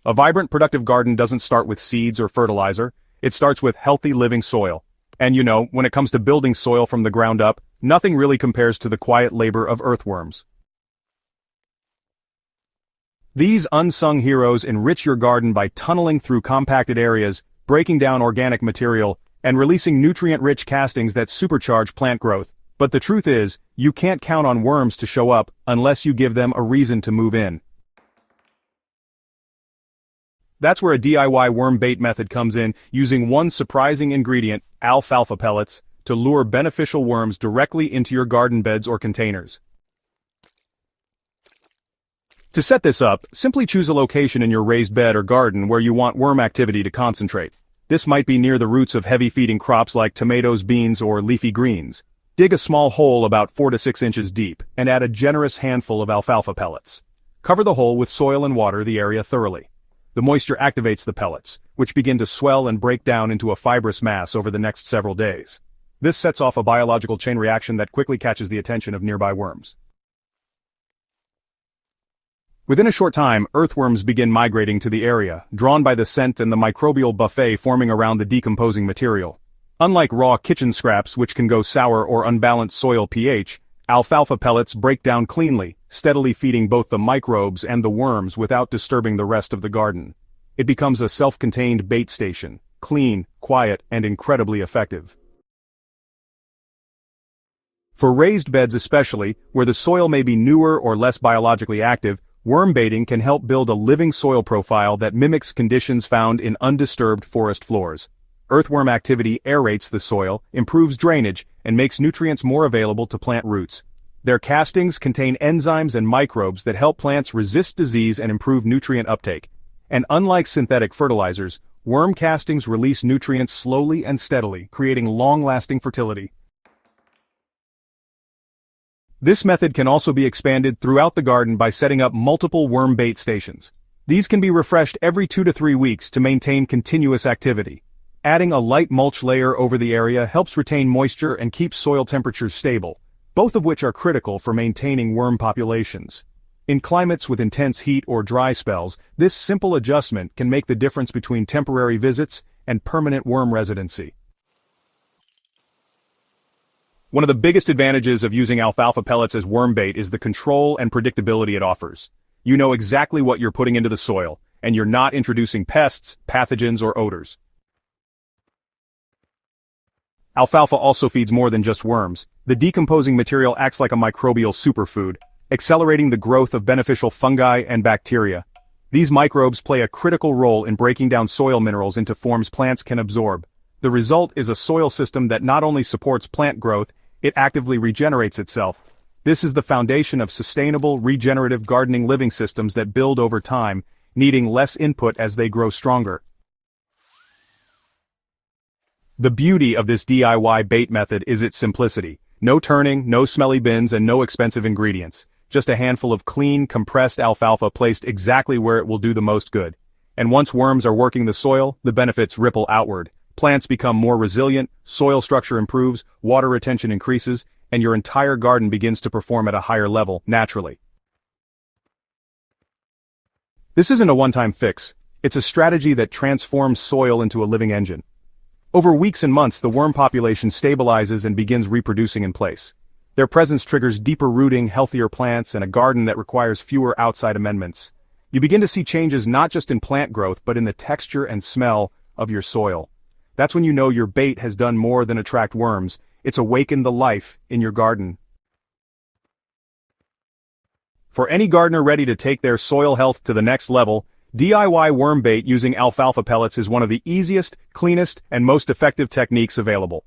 A vibrant, productive garden doesn't start with seeds or fertilizer. It starts with healthy, living soil. And when it comes to building soil from the ground up, nothing really compares to the quiet labor of earthworms. These unsung heroes enrich your garden by tunneling through compacted areas, breaking down organic material, and releasing nutrient-rich castings that supercharge plant growth. But the truth is, you can't count on worms to show up unless you give them a reason to move in. That's where a DIY worm bait method comes in, using one surprising ingredient, alfalfa pellets, to lure beneficial worms directly into your garden beds or containers. To set this up, simply choose a location in your raised bed or garden where you want worm activity to concentrate. This might be near the roots of heavy-feeding crops like tomatoes, beans, or leafy greens. Dig a small hole about 4 to 6 inches deep, and add a generous handful of alfalfa pellets. Cover the hole with soil and water the area thoroughly. The moisture activates the pellets, which begin to swell and break down into a fibrous mass over the next several days. This sets off a biological chain reaction that quickly catches the attention of nearby worms. Within a short time, earthworms begin migrating to the area, drawn by the scent and the microbial buffet forming around the decomposing material. Unlike raw kitchen scraps which can go sour or unbalanced soil pH, alfalfa pellets break down cleanly, steadily feeding both the microbes and the worms without disturbing the rest of the garden. It becomes a self-contained bait station, clean, quiet, and incredibly effective. For raised beds especially, where the soil may be newer or less biologically active, worm baiting can help build a living soil profile that mimics conditions found in undisturbed forest floors. Earthworm activity aerates the soil, improves drainage, and makes nutrients more available to plant roots. Their castings contain enzymes and microbes that help plants resist disease and improve nutrient uptake. And unlike synthetic fertilizers, worm castings release nutrients slowly and steadily, creating long-lasting fertility. This method can also be expanded throughout the garden by setting up multiple worm bait stations. These can be refreshed every 2 to 3 weeks to maintain continuous activity. Adding a light mulch layer over the area helps retain moisture and keep soil temperatures stable, both of which are critical for maintaining worm populations. In climates with intense heat or dry spells, this simple adjustment can make the difference between temporary visits and permanent worm residency. One of the biggest advantages of using alfalfa pellets as worm bait is the control and predictability it offers. You know exactly what you're putting into the soil, and you're not introducing pests, pathogens, or odors. Alfalfa also feeds more than just worms. The decomposing material acts like a microbial superfood, accelerating the growth of beneficial fungi and bacteria. These microbes play a critical role in breaking down soil minerals into forms plants can absorb. The result is a soil system that not only supports plant growth, it actively regenerates itself. This is the foundation of sustainable, regenerative gardening living systems that build over time, needing less input as they grow stronger. The beauty of this DIY bait method is its simplicity. No turning, no smelly bins, and no expensive ingredients. Just a handful of clean, compressed alfalfa placed exactly where it will do the most good. And once worms are working the soil, the benefits ripple outward. Plants become more resilient, soil structure improves, water retention increases, and your entire garden begins to perform at a higher level, naturally. This isn't a one-time fix. It's a strategy that transforms soil into a living engine. Over weeks and months, the worm population stabilizes and begins reproducing in place. Their presence triggers deeper rooting, healthier plants, and a garden that requires fewer outside amendments. You begin to see changes not just in plant growth but in the texture and smell of your soil. That's when you know your bait has done more than attract worms, it's awakened the life in your garden. For any gardener ready to take their soil health to the next level, DIY worm bait using alfalfa pellets is one of the easiest, cleanest, and most effective techniques available.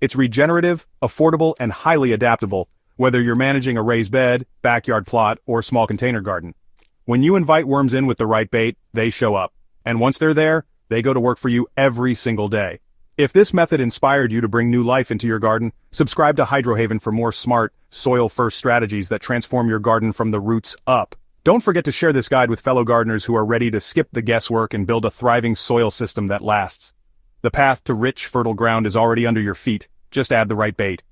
It's regenerative, affordable, and highly adaptable, whether you're managing a raised bed, backyard plot, or small container garden. When you invite worms in with the right bait, they show up. And once they're there, they go to work for you every single day. If this method inspired you to bring new life into your garden, subscribe to Hydrohaven for more smart, soil-first strategies that transform your garden from the roots up. Don't forget to share this guide with fellow gardeners who are ready to skip the guesswork and build a thriving soil system that lasts. The path to rich, fertile ground is already under your feet. Just add the right bait.